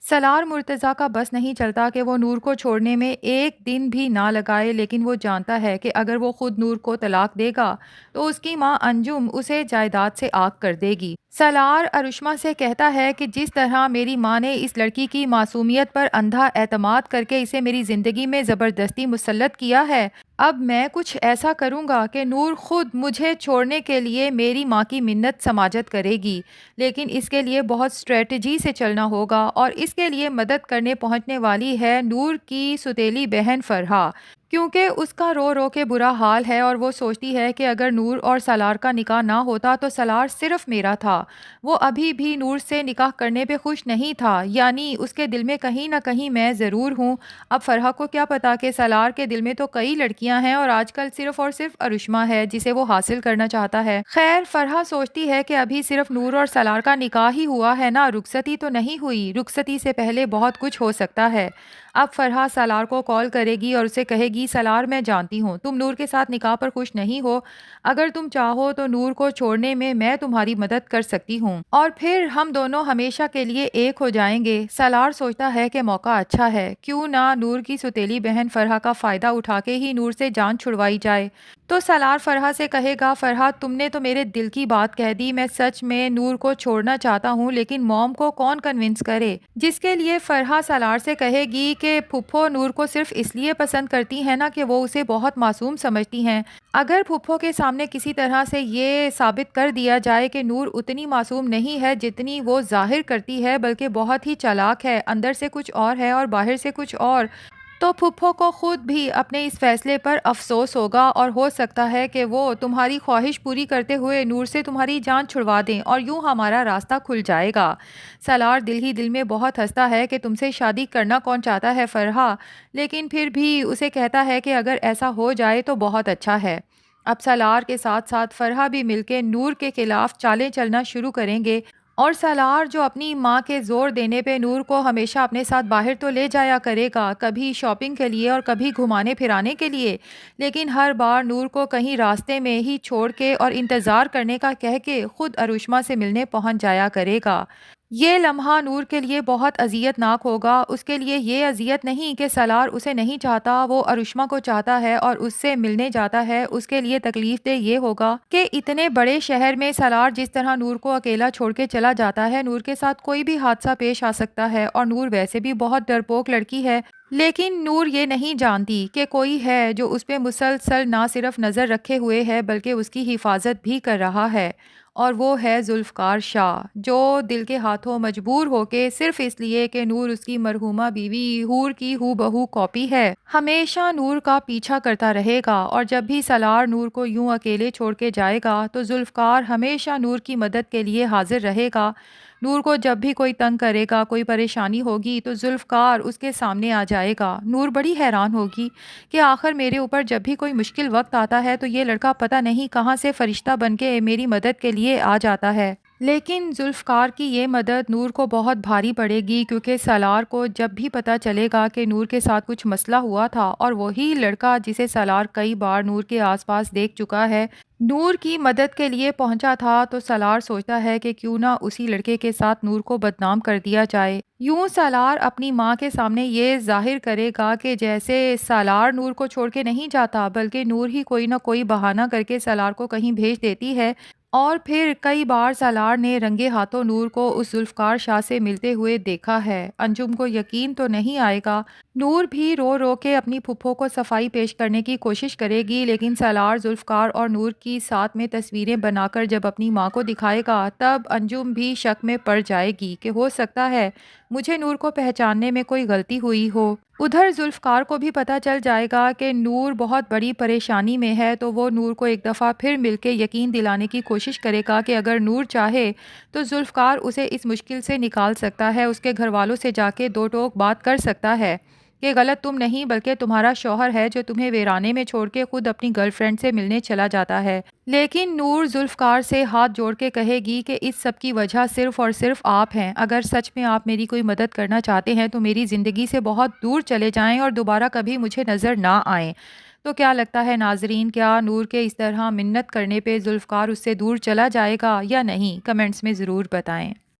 سالار مرتضیٰ کا بس نہیں چلتا کہ وہ نور کو چھوڑنے میں ایک دن بھی نہ لگائے، لیکن وہ جانتا ہے کہ اگر وہ خود نور کو طلاق دے گا تو اس کی ماں انجم اسے جائیداد سے آگ کر دے گی۔ سالار ارشما سے کہتا ہے کہ جس طرح میری ماں نے اس لڑکی کی معصومیت پر اندھا اعتماد کر کے اسے میری زندگی میں زبردستی مسلط کیا ہے، اب میں کچھ ایسا کروں گا کہ نور خود مجھے چھوڑنے کے لیے میری ماں کی منت سماجت کرے گی، لیکن اس کے لیے بہت اسٹریٹجی سے چلنا ہوگا اور اس کے لیے مدد کرنے پہنچنے والی ہے نور کی سوتیلی بہن فرحہ، کیونکہ اس کا رو رو کے برا حال ہے اور وہ سوچتی ہے کہ اگر نور اور سالار کا نکاح نہ ہوتا تو سالار صرف میرا تھا۔ وہ ابھی بھی نور سے نکاح کرنے پہ خوش نہیں تھا، یعنی اس کے دل میں کہیں نہ کہیں میں ضرور ہوں۔ اب فرحہ کو کیا پتا کہ سالار کے دل میں تو کئی لڑکیاں ہیں اور آج کل صرف اور صرف ارشما ہے جسے وہ حاصل کرنا چاہتا ہے۔ خیر، فرحہ سوچتی ہے کہ ابھی صرف نور اور سالار کا نکاح ہی ہوا ہے نا، رخصتی تو نہیں ہوئی، رخصتی سے پہلے بہت کچھ ہو سکتا ہے۔ اب فرحہ سالار کو کال کرے گی اور اسے کہے گی، سالار میں جانتی ہوں تم نور کے ساتھ نکاح پر خوش نہیں ہو، اگر تم چاہو تو نور کو چھوڑنے میں تمہاری مدد کر سکتی ہوں اور پھر ہم دونوں ہمیشہ کے لیے ایک ہو جائیں گے۔ سالار سوچتا ہے کہ موقع اچھا ہے، کیوں نہ نور کی سوتیلی بہن فرحہ کا فائدہ اٹھا کے ہی نور سے جان چھڑوائی جائے۔ تو سالار فرحہ سے کہے گا، فرحہ تم نے تو میرے دل کی بات کہہ دی، میں سچ میں نور کو چھوڑنا چاہتا ہوں، لیکن موم کو کون کنونس کرے؟ جس کے لیے فرحہ سالار سے کہے گی کہ پھپھو نور کو صرف اس لیے پسند کرتی ہیں نا کہ وہ اسے بہت معصوم سمجھتی ہیں۔ اگر پھپھو کے سامنے کسی طرح سے یہ ثابت کر دیا جائے کہ نور اتنی معصوم نہیں ہے جتنی وہ ظاہر کرتی ہے، بلکہ بہت ہی چالاک ہے، اندر سے کچھ اور ہے اور باہر سے کچھ اور، تو پھپھو کو خود بھی اپنے اس فیصلے پر افسوس ہوگا اور ہو سکتا ہے کہ وہ تمہاری خواہش پوری کرتے ہوئے نور سے تمہاری جان چھڑوا دیں اور یوں ہمارا راستہ کھل جائے گا۔ سالار دل ہی دل میں بہت ہنستا ہے کہ تم سے شادی کرنا کون چاہتا ہے فرحہ، لیکن پھر بھی اسے کہتا ہے کہ اگر ایسا ہو جائے تو بہت اچھا ہے۔ اب سالار کے ساتھ ساتھ فرحہ بھی مل کے نور کے خلاف چالیں چلنا شروع کریں گے اور سالار جو اپنی ماں کے زور دینے پہ نور کو ہمیشہ اپنے ساتھ باہر تو لے جایا کرے گا، کبھی شاپنگ کے لیے اور کبھی گھمانے پھرانے کے لیے، لیکن ہر بار نور کو کہیں راستے میں ہی چھوڑ کے اور انتظار کرنے کا کہہ کے خود ارشما سے ملنے پہنچ جایا کرے گا۔ یہ لمحہ نور کے لیے بہت اذیت ناک ہوگا، اس کے لیے یہ اذیت نہیں کہ سالار اسے نہیں چاہتا، وہ ارشما کو چاہتا ہے اور اس سے ملنے جاتا ہے، اس کے لیے تکلیف دہ یہ ہوگا کہ اتنے بڑے شہر میں سالار جس طرح نور کو اکیلا چھوڑ کے چلا جاتا ہے، نور کے ساتھ کوئی بھی حادثہ پیش آ سکتا ہے اور نور ویسے بھی بہت ڈرپوک لڑکی ہے، لیکن نور یہ نہیں جانتی کہ کوئی ہے جو اس پہ مسلسل نہ صرف نظر رکھے ہوئے ہے بلکہ اس کی حفاظت بھی کر رہا ہے، اور وہ ہے ذوالفقار شاہ، جو دل کے ہاتھوں مجبور ہو کے صرف اس لیے کہ نور اس کی مرحومہ بیوی حور کی ہو بہو کاپی ہے، ہمیشہ نور کا پیچھا کرتا رہے گا، اور جب بھی سالار نور کو یوں اکیلے چھوڑ کے جائے گا تو ذوالفقار ہمیشہ نور کی مدد کے لیے حاضر رہے گا۔ نور کو جب بھی کوئی تنگ کرے گا، کوئی پریشانی ہوگی تو ذوالفقار اس کے سامنے آ جائے گا۔ نور بڑی حیران ہوگی کہ آخر میرے اوپر جب بھی کوئی مشکل وقت آتا ہے تو یہ لڑکا پتہ نہیں کہاں سے فرشتہ بن کے میری مدد کے لیے آ جاتا ہے، لیکن ذوالفقار کی یہ مدد نور کو بہت بھاری پڑے گی، کیونکہ سالار کو جب بھی پتہ چلے گا کہ نور کے ساتھ کچھ مسئلہ ہوا تھا اور وہی لڑکا جسے سالار کئی بار نور کے آس پاس دیکھ چکا ہے نور کی مدد کے لیے پہنچا تھا، تو سالار سوچتا ہے کہ کیوں نہ اسی لڑکے کے ساتھ نور کو بدنام کر دیا جائے۔ یوں سالار اپنی ماں کے سامنے یہ ظاہر کرے گا کہ جیسے سالار نور کو چھوڑ کے نہیں جاتا، بلکہ نور ہی کوئی نہ کوئی بہانہ کر کے سالار کو کہیں بھیج دیتی ہے، اور پھر کئی بار سالار نے رنگے ہاتھوں نور کو اس ذوالفقار شاہ سے ملتے ہوئے دیکھا ہے۔ انجم کو یقین تو نہیں آئے گا، نور بھی رو رو کے اپنی پھپھو کو صفائی پیش کرنے کی کوشش کرے گی، لیکن سالار ذوالفقار اور نور کی ساتھ میں تصویریں بنا کر جب اپنی ماں کو دکھائے گا تب انجم بھی شک میں پڑ جائے گی کہ ہو سکتا ہے مجھے نور کو پہچاننے میں کوئی غلطی ہوئی ہو۔ ادھر ذوالفقار کو بھی پتہ چل جائے گا کہ نور بہت بڑی پریشانی میں ہے، تو وہ نور کو ایک دفعہ پھر مل کے یقین دلانے کی کوشش کرے گا کہ اگر نور چاہے تو ذوالفقار اسے اس مشکل سے نکال سکتا ہے، اس کے گھر والوں سے جا کے دو ٹوک بات کر سکتا ہے کہ غلط تم نہیں بلکہ تمہارا شوہر ہے جو تمہیں ویرانے میں چھوڑ کے خود اپنی گرل فرینڈ سے ملنے چلا جاتا ہے۔ لیکن نور ذوالفقار سے ہاتھ جوڑ کے کہے گی کہ اس سب کی وجہ صرف اور صرف آپ ہیں، اگر سچ میں آپ میری کوئی مدد کرنا چاہتے ہیں تو میری زندگی سے بہت دور چلے جائیں اور دوبارہ کبھی مجھے نظر نہ آئیں۔ تو کیا لگتا ہے ناظرین، کیا نور کے اس طرح منت کرنے پہ ذوالفقار اس سے دور چلا جائے گا یا نہیں؟ کمنٹس میں ضرور بتائیں۔